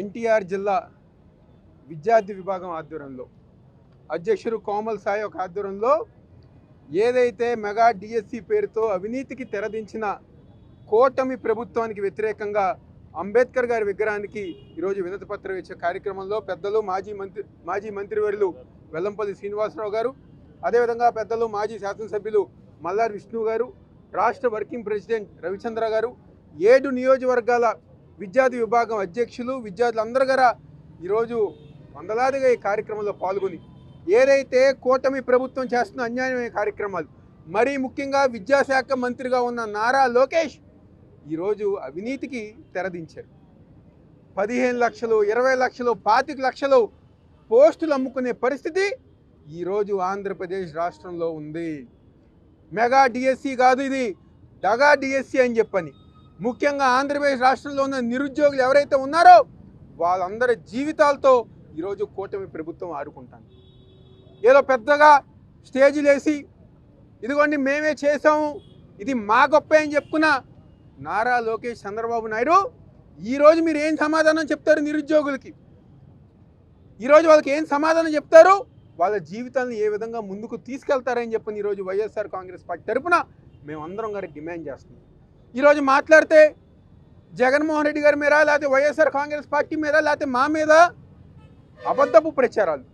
ఎన్టీఆర్ జిల్లా విద్యార్థి విభాగం ఆధ్వర్యంలో అధ్యక్షుడు కోమల్ సాయి ఒక ఆధ్వర్యంలో ఏదైతే మెగా డిఎస్సి పేరుతో అవినీతికి తెరదించిన కూటమి ప్రభుత్వానికి వ్యతిరేకంగా అంబేద్కర్ గారి విగ్రహానికి ఈరోజు వినతి పత్రం ఇచ్చే కార్యక్రమంలో పెద్దలు మాజీ మంత్రివర్యులు వెల్లంపల్లి శ్రీనివాసరావు గారు, అదేవిధంగా పెద్దలు మాజీ శాసనసభ్యులు మల్లారి విష్ణు గారు, రాష్ట్ర వర్కింగ్ ప్రెసిడెంట్ రవిచంద్ర గారు, 7 నియోజకవర్గాల విద్యార్థి విభాగం అధ్యక్షులు, విద్యార్థులందరూ గారు ఈరోజు వందలాదిగా ఈ కార్యక్రమంలో పాల్గొని ఏదైతే కూటమి ప్రభుత్వం చేస్తున్న అన్యాయమైన కార్యక్రమాలు, మరీ ముఖ్యంగా విద్యాశాఖ మంత్రిగా ఉన్న నారా లోకేష్ ఈరోజు అవినీతికి తెరదించారు. 15 లక్షలు, 20 లక్షలు, 25 లక్షలు పోస్టులు అమ్ముకునే పరిస్థితి ఈరోజు ఆంధ్రప్రదేశ్ రాష్ట్రంలో ఉంది. మెగా డిఎస్సి కాదు, ఇది డగా డిఎస్సి అని చెప్పని ముఖ్యంగా ఆంధ్రప్రదేశ్ రాష్ట్రంలో ఉన్న నిరుద్యోగులు ఎవరైతే ఉన్నారో వాళ్ళందరి జీవితాలతో ఈరోజు కూటమి ప్రభుత్వం ఆడుకుంటాను. ఏదో పెద్దగా స్టేజీలు వేసి ఇదిగోండి మేమే చేసాము, ఇది మా గొప్ప అని చెప్పుకున్న నారా లోకేష్ చంద్రబాబు నాయుడు ఈరోజు మీరు ఏం సమాధానం చెప్తారు నిరుద్యోగులకి? ఈరోజు వాళ్ళకి ఏం సమాధానం చెప్తారు? వాళ్ళ జీవితాలను ఏ విధంగా ముందుకు తీసుకెళ్తారని చెప్పని ఈరోజు వైఎస్ఆర్ కాంగ్రెస్ పార్టీ తరఫున మేమందరం గారికి డిమాండ్ చేస్తున్నాం. ఈరోజు మాట్లాడితే జగన్మోహన్ రెడ్డి గారి మీద, లేకపోతే వైఎస్ఆర్ కాంగ్రెస్ పార్టీ మీద, లేకపోతే మా మీద అబద్ధపు ప్రచారాలు,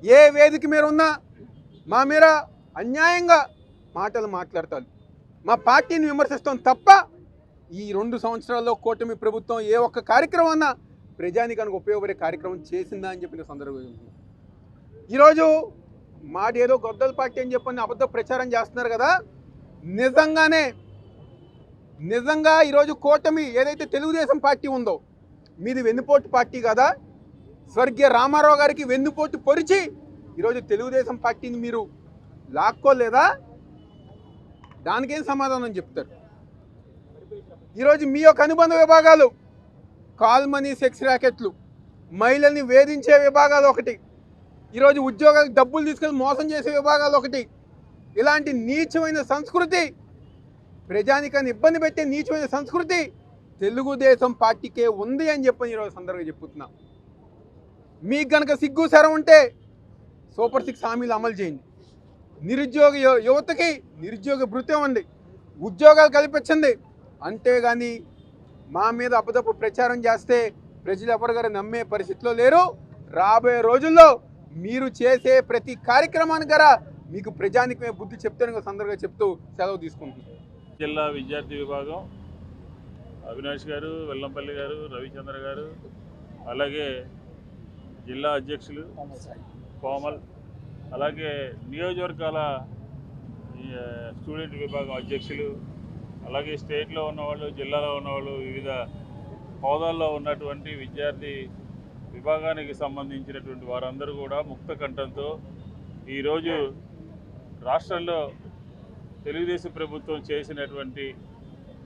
ఏ వేదిక మీద ఉన్నా మా మీద అన్యాయంగా మాటలు మాట్లాడతారు. మా పార్టీని విమర్శిస్తాం తప్ప ఈ 2 సంవత్సరాల్లో కూటమి ప్రభుత్వం ఏ ఒక్క కార్యక్రమం అన్నా ప్రజానికానికి ఉపయోగపడే కార్యక్రమం చేసిందా అని చెప్పిన సందర్భం. ఈరోజు మాది ఏదో గొద్దల పార్టీ అని చెప్పని అబద్ధ ప్రచారం చేస్తున్నారు కదా. నిజంగా ఈరోజు కూటమి ఏదైతే తెలుగుదేశం పార్టీ ఉందో మీది వెన్నుపోటు పార్టీ కదా. స్వర్గీయ రామారావు గారికి వెన్నుపోటు పొరిచి ఈరోజు తెలుగుదేశం పార్టీని మీరు లాక్కోలేదా? దానికేం సమాధానం చెప్తారు? ఈరోజు మీ యొక్క అనుబంధ విభాగాలు కాల్ మనీ, సెక్స్ ర్యాకెట్లు, మహిళల్ని వేధించే విభాగాలు ఒకటి, ఈరోజు ఉద్యోగాలకు డబ్బులు తీసుకెళ్ళి మోసం చేసే విభాగాలు ఒకటి. ఇలాంటి నీచమైన సంస్కృతి, ప్రజానికాన్ని ఇబ్బంది పెట్టే నీచమైన సంస్కృతి తెలుగుదేశం పార్టీకే ఉంది అని చెప్పని ఈరోజు సందర్భంగా చెప్పుతున్నా. మీకు కనుక సిగ్గు శరం ఉంటే సూపర్ 6 హామీలు అమలు చేయండి. నిరుద్యోగ యువతకి నిరుద్యోగ భృతి ఇవ్వండి, ఉద్యోగాలు కల్పించండి. అంతేగాని మా మీద అబద్ధపు ప్రచారం చేస్తే ప్రజలు ఎవరు గారు నమ్మే పరిస్థితిలో లేరు. రాబోయే రోజుల్లో మీరు చేసే ప్రతి కార్యక్రమానికి గారా మీకు ప్రజానికమే బుద్ధి చెప్తాను సందర్భంగా చెప్తూ సెలవు తీసుకుంటున్నాను. జిల్లా విద్యార్థి విభాగం అవినాష్ గారు, వెల్లంపల్లి గారు, రవిచంద్ర గారు, అలాగే జిల్లా అధ్యక్షులు కోమల్, అలాగే నియోజకవర్గాల స్టూడెంట్ విభాగం అధ్యక్షులు, అలాగే స్టేట్లో ఉన్నవాళ్ళు, జిల్లాలో ఉన్నవాళ్ళు, వివిధ హోదాల్లో ఉన్నటువంటి విద్యార్థి విభాగానికి సంబంధించినటువంటి వారందరూ కూడా ముక్త కంఠంతో ఈరోజు రాష్ట్రంలో తెలుగుదేశం ప్రభుత్వం చేసినటువంటి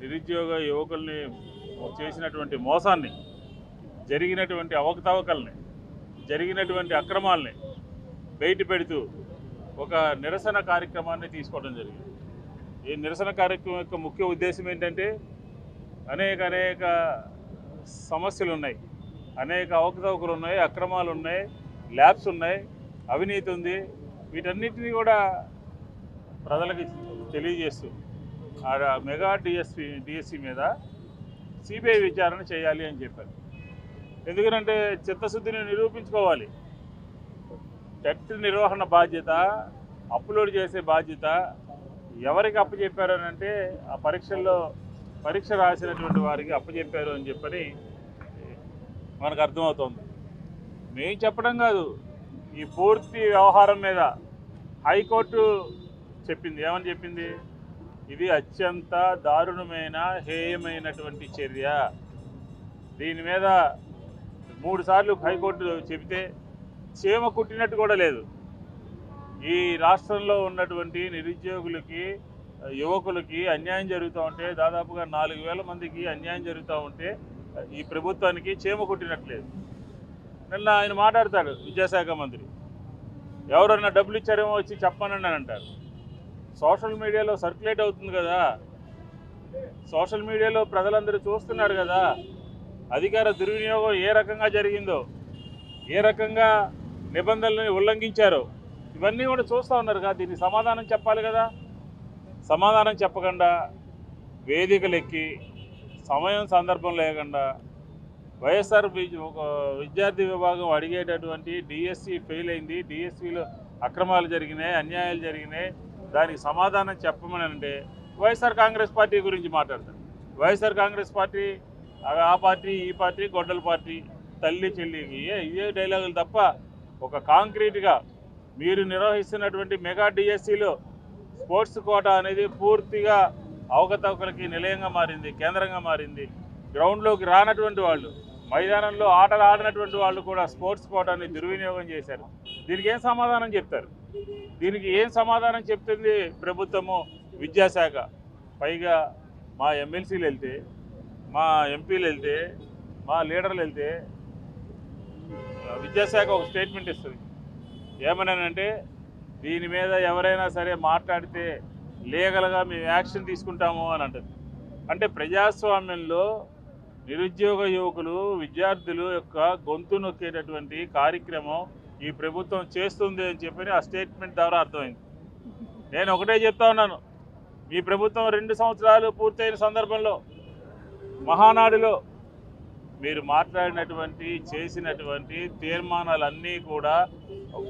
నిరుద్యోగ యువకుల్ని చేసినటువంటి మోసాన్ని, జరిగినటువంటి అవకతవకల్ని, జరిగినటువంటి అక్రమాలని బయట పెడుతూ ఒక నిరసన కార్యక్రమాన్ని తీసుకోవడం జరిగింది. ఈ నిరసన కార్యక్రమం యొక్క ముఖ్య ఉద్దేశం ఏంటంటే అనేక సమస్యలు ఉన్నాయి, అనేక అవకతవకలు ఉన్నాయి, అక్రమాలు ఉన్నాయి, ల్యాబ్స్ ఉన్నాయి, అవినీతి ఉంది. వీటన్నిటినీ కూడా ప్రజలకి తెలియజేస్తూ ఆ మెగా డిఎస్సి మీద సిబిఐ విచారణ చేయాలి అని చెప్పారు. ఎందుకంటే చిత్తశుద్ధిని నిరూపించుకోవాలి. టెట్ నిర్వహణ బాధ్యత, అప్లోడ్ చేసే బాధ్యత ఎవరికి అప్పచెప్పారు అని అంటే ఆ పరీక్ష రాసినటువంటి వారికి అప్పచెప్పారు అని చెప్పని మనకు అర్థమవుతుంది. మేము చెప్పడం కాదు, ఈ పూర్తి వ్యవహారం మీద హైకోర్టు చెప్పింది. ఏమని చెప్పింది? ఇది అత్యంత దారుణమైన, హేయమైనటువంటి చర్య. దీని మీద 3 సార్లు హైకోర్టు చెబితే చీమ కుట్టినట్టు కూడా లేదు. ఈ రాష్ట్రంలో ఉన్నటువంటి నిరుద్యోగులకి, యువకులకి అన్యాయం జరుగుతూ ఉంటే, దాదాపుగా 4,000 మందికి అన్యాయం జరుగుతూ ఉంటే ఈ ప్రభుత్వానికి చీమ కుట్టినట్లేదు. నిన్న ఆయన మాట్లాడతాడు, విద్యాశాఖ మంత్రి, ఎవరన్నా డబ్బులు ఇచ్చారేమో వచ్చి చెప్పానని అంటారు. సోషల్ మీడియాలో సర్క్యులేట్ అవుతుంది కదా, సోషల్ మీడియాలో ప్రజలందరూ చూస్తున్నారు కదా అధికార దుర్వినియోగం ఏ రకంగా జరిగిందో, ఏ రకంగా నిబంధనలను ఉల్లంఘించారో ఇవన్నీ కూడా చూస్తూ ఉన్నారు కదా. దీనికి సమాధానం చెప్పాలి కదా. సమాధానం చెప్పకుండా వేదికలెక్కి సమయం సందర్భం లేకుండా వైఎస్ఆర్ విద్యార్థి విభాగం అడిగేటటువంటి డిఎస్సి ఫెయిల్ అయింది, డిఎస్సిలో అక్రమాలు జరిగినాయి, అన్యాయాలు జరిగినాయి, దానికి సమాధానం చెప్పమని అంటే వైఎస్ఆర్ కాంగ్రెస్ పార్టీ గురించి మాట్లాడతారు. వైఎస్ఆర్ కాంగ్రెస్ పార్టీ ఆ పార్టీ ఈ పార్టీ గొడ్డల పార్టీ తల్లి చెల్లి ఇదే డైలాగులు తప్ప ఒక కాంక్రీట్గా మీరు నిర్వహిస్తున్నటువంటి మెగా డిఎస్సిలో స్పోర్ట్స్ కోటా అనేది పూర్తిగా అవకతవకలకి నిలయంగా మారింది, కేంద్రంగా మారింది. గ్రౌండ్లోకి రానటువంటి వాళ్ళు, మైదానంలో ఆటలు ఆడినటువంటి వాళ్ళు కూడా స్పోర్ట్స్ కోటాని దుర్వినియోగం చేశారు. దీనికి ఏం సమాధానం చెప్తారు? దీనికి ఏం సమాధానం చెప్తుంది ప్రభుత్వము, విద్యాశాఖ? పైగా మా ఎమ్మెల్సీలు వెళ్తే, మా ఎంపీలు వెళ్తే, మా లీడర్లు వెళ్తే విద్యాశాఖ ఒక స్టేట్మెంట్ ఇస్తుంది. ఏమనంటే దీని మీద ఎవరైనా సరే మాట్లాడితే లీగల్గా మేము యాక్షన్ తీసుకుంటాము అని అంటుంది. అంటే ప్రజాస్వామ్యంలో నిరుద్యోగ యువకులు విద్యార్థులు యొక్క గొంతు నొక్కేటటువంటి కార్యక్రమం ఈ ప్రభుత్వం చేస్తుంది అని చెప్పి ఆ స్టేట్మెంట్ ద్వారా అర్థమైంది. నేను ఒకటే చెప్తా ఉన్నాను, మీ ప్రభుత్వం 2 సంవత్సరాలు పూర్తయిన సందర్భంలో మహానాడులో మీరు మాట్లాడినటువంటి చేసినటువంటి తీర్మానాలన్నీ కూడా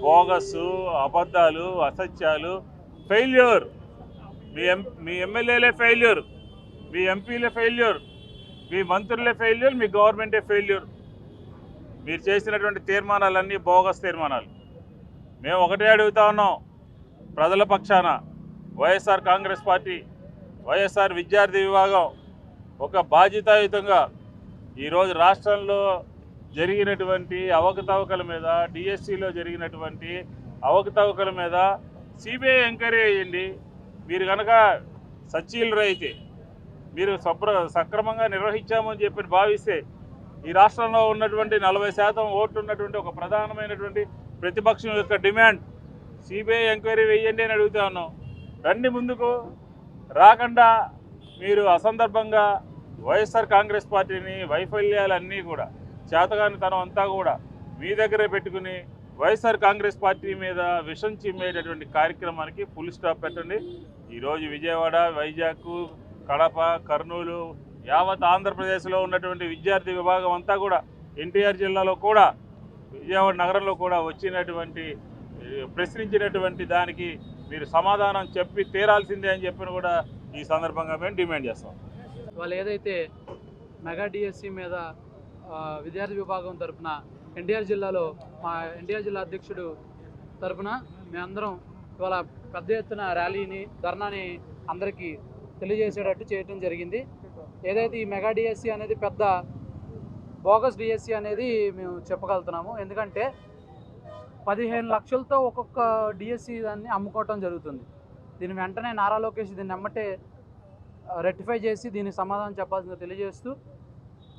బోగస్, అబద్ధాలు, అసత్యాలు, ఫెయిల్యూర్. మీ ఎమ్మెల్యేలే ఫెయిల్యూర్, మీ ఎంపీలే ఫెయిల్యూర్, మీ మంత్రులే ఫెయిల్యూర్, మీ గవర్నమెంటే ఫెయిల్యూర్. మీరు చేసినటువంటి తీర్మానాలన్నీ బోగస్ తీర్మానాలు. మేము ఒకటే అడుగుతా ఉన్నాం ప్రజల పక్షాన, వైఎస్ఆర్ కాంగ్రెస్ పార్టీ, వైఎస్ఆర్ విద్యార్థి విభాగం ఒక బాధ్యతాయుతంగా ఈరోజు రాష్ట్రంలో జరిగినటువంటి అవకతవకల మీద, డిఎస్సిలో జరిగినటువంటి అవకతవకల మీద సిబిఐ ఎంక్వైరీ చేయండి. మీరు కనుక సచ్చీలు అయితే, మీరు సక్రమంగా నిర్వహించామని చెప్పి భావిస్తే ఈ రాష్ట్రంలో ఉన్నటువంటి 40% ఓట్లు ఉన్నటువంటి ఒక ప్రధానమైనటువంటి ప్రతిపక్షం యొక్క డిమాండ్ సిబిఐ ఎంక్వైరీ వేయండి అని అడుగుతా ఉన్నాం. రండి ముందుకు. రాకుండా మీరు అసందర్భంగా వైఎస్ఆర్ కాంగ్రెస్ పార్టీని వైఫల్యాలన్నీ కూడా, చేతగానితనం అంతా కూడా మీ దగ్గరే పెట్టుకుని వైఎస్ఆర్ కాంగ్రెస్ పార్టీ మీద విషం చిమ్మేటటువంటి కార్యక్రమానికి ఫుల్ స్టాప్ పెట్టండి. ఈరోజు విజయవాడ, వైజాగ్, కడప, కర్నూలు, యావత్ ఆంధ్రప్రదేశ్లో ఉన్నటువంటి విద్యార్థి విభాగం అంతా కూడా, ఎన్టీఆర్ జిల్లాలో కూడా, విజయవాడ నగరంలో కూడా వచ్చినటువంటి ప్రశ్నించినటువంటి దానికి మీరు సమాధానం చెప్పి తీరాల్సిందే అని చెప్పిన కూడా ఈ సందర్భంగా మేము డిమాండ్ చేస్తాం. వాళ్ళు ఏదైతే మెగా డిఎస్సి మీద విద్యార్థి విభాగం తరఫున ఎన్టీఆర్ జిల్లాలో మా ఎన్టీఆర్ జిల్లా అధ్యక్షుడు తరఫున మేమందరం ఇవాళ పెద్ద ఎత్తున ర్యాలీని, ధర్నాని అందరికీ తెలియజేసేటట్టు చేయడం జరిగింది. ఏదైతే ఈ మెగా డిఎస్సి అనేది పెద్ద బోగస్ డిఎస్సి అనేది మేము చెప్పగలుగుతున్నాము. ఎందుకంటే 15 లక్షలతో ఒక్కొక్క డిఎస్సి దాన్ని అమ్ముకోవటం జరుగుతుంది. దీని వెంటనే నారా లోకేష్ దీన్ని ఎమ్మటే రెక్టిఫై చేసి దీనికి సమాధానం చెప్పాల్సిందిగా తెలియజేస్తూ,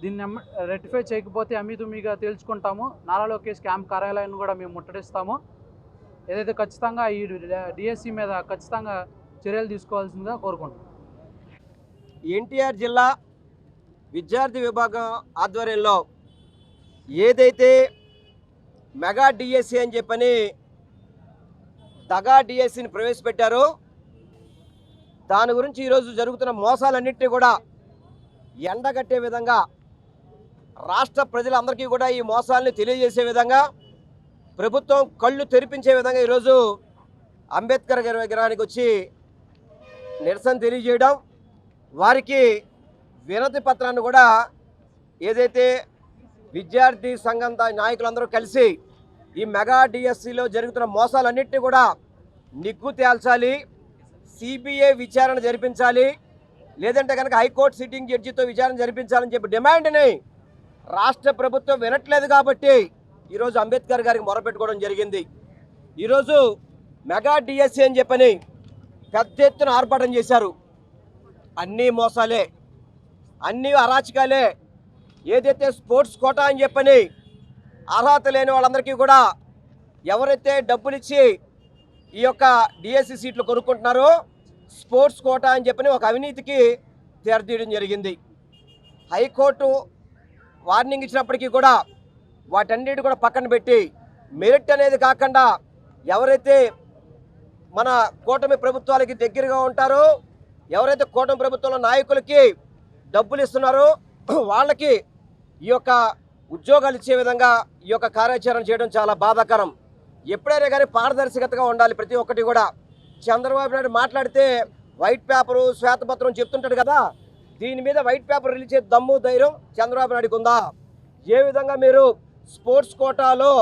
దీన్ని రెక్టిఫై చేయకపోతే అమీతుమీగా తేల్చుకుంటాము. నారా లోకేష్ క్యాంప్ కార్యాలయాన్ని కూడా మేము ముట్టడిస్తాము. ఏదైతే ఖచ్చితంగా ఈ డిఎస్సి మీద ఖచ్చితంగా చర్యలు తీసుకోవాల్సిందిగా కోరుకుంటున్నాం. ఎన్టీఆర్ జిల్లా విద్యార్థి విభాగం ఆధ్వర్యంలో ఏదైతే మెగా డిఎస్సి అని చెప్పని దగా డిఎస్సిని ప్రవేశపెట్టారో దాని గురించి ఈరోజు జరుగుతున్న మోసాలన్నింటినీ కూడా ఎండగట్టే విధంగా, రాష్ట్ర ప్రజలందరికీ కూడా ఈ మోసాలని తెలియజేసే విధంగా, ప్రభుత్వం కళ్ళు తెరిపించే విధంగా ఈరోజు అంబేద్కర్ గారి విగ్రహానికి వచ్చి నిరసన తెలియజేయడం, వారికి వినతి పత్రాన్ని కూడా ఏదైతే విద్యార్థి సంఘం నాయకులందరూ కలిసి ఈ మెగా డిఎస్సిలో జరుగుతున్న మోసాలన్నింటినీ కూడా నిగ్గు తేల్చాలి, సిబిఐ విచారణ జరిపించాలి, లేదంటే కనుక హైకోర్టు సిట్టింగ్ జడ్జితో విచారణ జరిపించాలని చెప్పి డిమాండ్ని రాష్ట్ర ప్రభుత్వం వినట్లేదు. కాబట్టి ఈరోజు అంబేద్కర్ గారికి మొరపెట్టుకోవడం జరిగింది. ఈరోజు మెగా డిఎస్సి అని చెప్పని పెద్ద ఎత్తున ఆర్భాటం చేశారు. అన్నీ మోసాలే, అన్నీ అరాచకాలే. ఏదైతే స్పోర్ట్స్ కోటా అని చెప్పని అర్హత లేని వాళ్ళందరికీ కూడా ఎవరైతే డబ్బులు ఇచ్చి ఈ యొక్క డిఎస్సి సీట్లు కొనుక్కుంటున్నారో స్పోర్ట్స్ కోటా అని చెప్పని ఒక అవినీతికి తెరతీయడం జరిగింది. హైకోర్టు వార్నింగ్ ఇచ్చినప్పటికీ కూడా వాటన్నిటి కూడా పక్కన పెట్టి మెరిట్ అనేది కాకుండా ఎవరైతే మన కూటమి ప్రభుత్వాలకి దగ్గరగా ఉంటారో, ఎవరైతే కూటమి ప్రభుత్వంలో నాయకులకి డబ్బులు ఇస్తున్నారో వాళ్ళకి ఈ యొక్క ఉద్యోగాలు ఇచ్చే విధంగా ఈ యొక్క కార్యాచరణ చేయడం చాలా బాధాకరం. ఎప్పుడైనా కానీ పారదర్శకతగా ఉండాలి ప్రతి ఒక్కటి కూడా. చంద్రబాబు నాయుడు మాట్లాడితే వైట్ పేపరు శ్వేతపత్రం చెప్తుంటాడు కదా, దీని మీద వైట్ పేపర్ రిలీజ్ చేసే దమ్ము ధైర్యం చంద్రబాబు నాయుడుకు ఉందా? ఏ విధంగా మీరు స్పోర్ట్స్ కోటాలో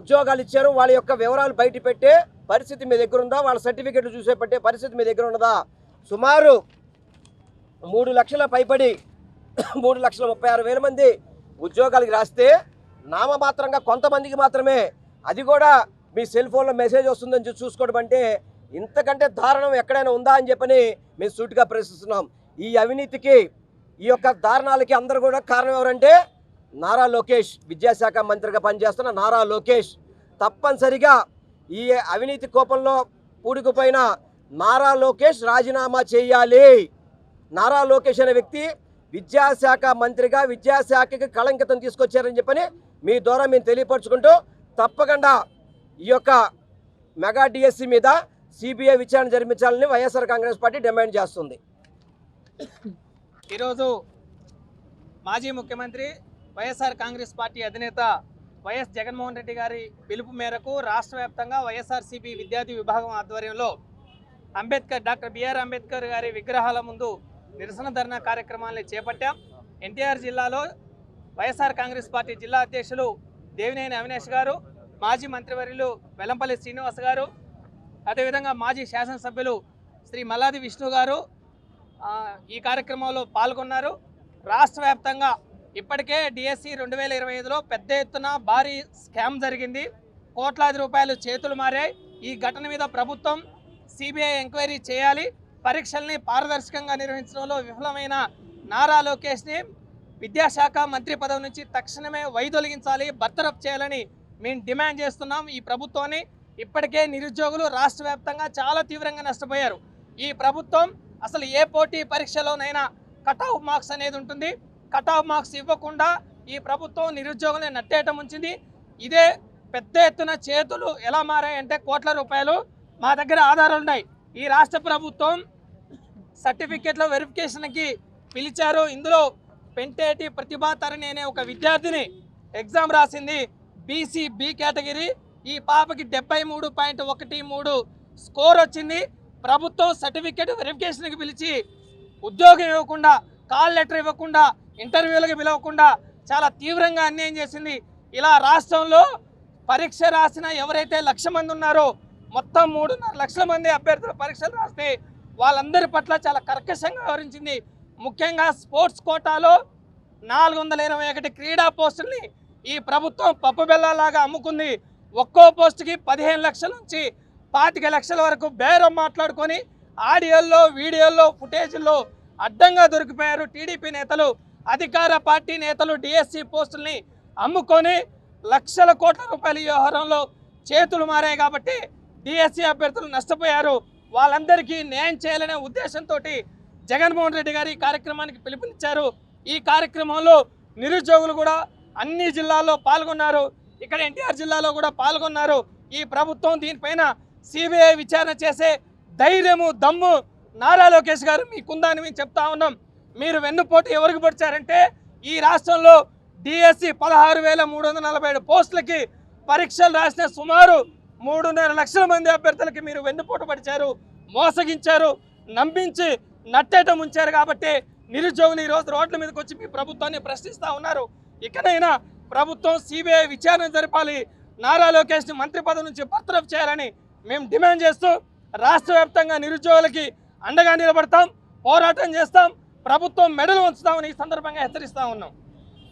ఉద్యోగాలు ఇచ్చారు, వాళ్ళ యొక్క వివరాలు బయట పెట్టే పరిస్థితి మీ దగ్గర ఉందా? వాళ్ళ సర్టిఫికెట్లు చూసే పెట్టే పరిస్థితి మీ దగ్గర ఉన్నదా? సుమారు 3 లక్షల పైబడి 3,36,000 మంది ఉద్యోగాలకి రాస్తే నామమాత్రంగా కొంతమందికి మాత్రమే, అది కూడా మీ సెల్ ఫోన్లో మెసేజ్ వస్తుందని చూసుకోవడం అంటే ఇంతకంటే దారుణం ఎక్కడైనా ఉందా అని చెప్పని మేము సూటిగా ప్రశ్నిస్తున్నాం. ఈ అవినీతికి, ఈ యొక్క దారుణాలకి అందరూ కూడా కారణం ఎవరంటే నారా లోకేష్, విద్యాశాఖ మంత్రిగా పనిచేస్తున్న నారా లోకేష్. తప్పనిసరిగా ఈ అవినీతి కోపంలో పూడుకుపోయిన నారా లోకేష్ రాజీనామా చేయాలి. నారా లోకేష్ అనే వ్యక్తి విద్యాశాఖ మంత్రిగా విద్యాశాఖకి కళంకితం తీసుకొచ్చారని చెప్పని మీ ద్వారా మేము తెలియపరచుకుంటూ తప్పకుండా ఈ యొక్క మెగా డిఎస్సి మీద సిబిఐ విచారణ జరిపించాలని వైఎస్ఆర్ కాంగ్రెస్ పార్టీ డిమాండ్ చేస్తుంది. ఈరోజు మాజీ ముఖ్యమంత్రి వైఎస్ఆర్ కాంగ్రెస్ పార్టీ అధినేత వైఎస్ జగన్మోహన్ రెడ్డి గారి పిలుపు మేరకు రాష్ట్ర వ్యాప్తంగా వైఎస్ఆర్సీపీ విద్యార్థి విభాగం ఆధ్వర్యంలో డాక్టర్ బిఆర్ అంబేద్కర్ గారి విగ్రహాల ముందు నిరసన ధర్నా కార్యక్రమాన్ని చేపట్టాం. ఎన్టీఆర్ జిల్లాలో వైఎస్ఆర్ కాంగ్రెస్ పార్టీ జిల్లా అధ్యక్షులు దేవినేని అవినాష్ గారు, మాజీ మంత్రివర్యులు వెల్లంపల్లి శ్రీనివాస్ గారు, అదేవిధంగా మాజీ శాసనసభ్యులు శ్రీ మల్లాది విష్ణు గారు ఈ కార్యక్రమంలో పాల్గొన్నారు. రాష్ట్ర వ్యాప్తంగా ఇప్పటికే డిఎస్సి 2025లో పెద్ద ఎత్తున భారీ స్కామ్ జరిగింది. కోట్లాది రూపాయలు చేతులు మారాయి. ఈ ఘటన మీద ప్రభుత్వం సిబిఐ ఎంక్వైరీ చేయాలి. పరీక్షల్ని పారదర్శకంగా నిర్వహించడంలో విఫలమైన నారా లోకేష్ని విద్యాశాఖ మంత్రి పదవి నుంచి తక్షణమే వైదొలిగించాలి, బర్తరఫ్ చేయాలని మేము డిమాండ్ చేస్తున్నాం. ఈ ప్రభుత్వాన్ని ఇప్పటికే నిరుద్యోగులు రాష్ట్ర వ్యాప్తంగా చాలా తీవ్రంగా నష్టపోయారు. ఈ ప్రభుత్వం అసలు ఏ పోటీ పరీక్షలోనైనా కట్ ఆఫ్ మార్క్స్ అనేది ఉంటుంది. కట్ ఆఫ్ మార్క్స్ ఇవ్వకుండా ఈ ప్రభుత్వం నిరుద్యోగుల్ని నట్టేయటం ఉంచింది. ఇదే పెద్ద ఎత్తున చేతులు ఎలా మారాయంటే కోట్ల రూపాయలు మా దగ్గర ఆధారాలు ఉన్నాయి. ఈ రాష్ట్ర ప్రభుత్వం సర్టిఫికెట్ల వెరిఫికేషన్కి పిలిచారు. ఇందులో పెంటేటి ప్రతిభా తరణి అనే ఒక విద్యార్థిని ఎగ్జామ్ రాసింది, బీసీ బి కేటగిరీ. ఈ పాపకి 73.13 స్కోర్ వచ్చింది. ప్రభుత్వం సర్టిఫికెట్ వెరిఫికేషన్కి పిలిచి ఉద్యోగం ఇవ్వకుండా, కాల్ లెటర్ ఇవ్వకుండా, ఇంటర్వ్యూలకు పిలవకుండా చాలా తీవ్రంగా అన్యాయం చేసింది. ఇలా రాష్ట్రంలో పరీక్ష రాసిన ఎవరైతే 1,00,000 మంది ఉన్నారో మొత్తం 3.5 లక్షల మంది అభ్యర్థులు పరీక్షలు రాస్తే వాళ్ళందరి పట్ల చాలా కర్కశంగా వ్యవహరించింది. ముఖ్యంగా స్పోర్ట్స్ కోటాలో 421 క్రీడా పోస్టుల్ని ఈ ప్రభుత్వం పప్పు బెల్లాలాగా అమ్ముకుంది. ఒక్కో పోస్టుకి 15 లక్షల నుంచి 25 లక్షల వరకు బేరం మాట్లాడుకొని ఆడియోల్లో, వీడియోల్లో, ఫుటేజ్ల్లో అడ్డంగా దొరికిపోయారు. టీడీపీ నేతలు, అధికార పార్టీ నేతలు డిఎస్సి పోస్టుల్ని అమ్ముకొని లక్షల కోట్ల రూపాయల వ్యవహారంలో చేతులు మారాయి. కాబట్టి డిఎస్సి అభ్యర్థులు నష్టపోయారు. వాళ్ళందరికీ న్యాయం చేయాలనే ఉద్దేశంతో జగన్మోహన్ రెడ్డి గారు ఈ కార్యక్రమానికి పిలుపునిచ్చారు. ఈ కార్యక్రమంలో నిరుద్యోగులు కూడా అన్ని జిల్లాల్లో పాల్గొన్నారు. ఇక్కడ ఎన్టీఆర్ జిల్లాలో కూడా పాల్గొన్నారు. ఈ ప్రభుత్వం దీనిపైన సిబిఐ విచారణ చేసే ధైర్యము, దమ్ము నారా లోకేష్ గారు మీకుందని మేము చెప్తా ఉన్నాం. మీరు వెన్నుపోటు ఎవరికి పడిచారంటే ఈ రాష్ట్రంలో డిఎస్సి 16,347 పోస్టులకి పరీక్షలు రాసిన సుమారు 3.5 లక్షల మంది అభ్యర్థులకి మీరు వెన్నుపోటు పడిచారు, మోసగించారు, నమ్మించి నట్టేట ముంచారు. కాబట్టి నిరుద్యోగులు ఈరోజు రోడ్ల మీదకి వచ్చి మీ ప్రభుత్వాన్ని ప్రశ్నిస్తూ ఉన్నారు. ఇకనైనా ప్రభుత్వం సిబిఐ విచారణ జరపాలి, నారా లోకేష్ని మంత్రి పదవి నుంచి బర్తరఫ్ చేయాలని మేము డిమాండ్ చేస్తూ రాష్ట్ర వ్యాప్తంగా నిరుద్యోగులకి అండగా నిలబడతాం, పోరాటం చేస్తాం, ప్రభుత్వం మెడలు ఉంచుతామని ఈ సందర్భంగా హెచ్చరిస్తూ ఉన్నాం.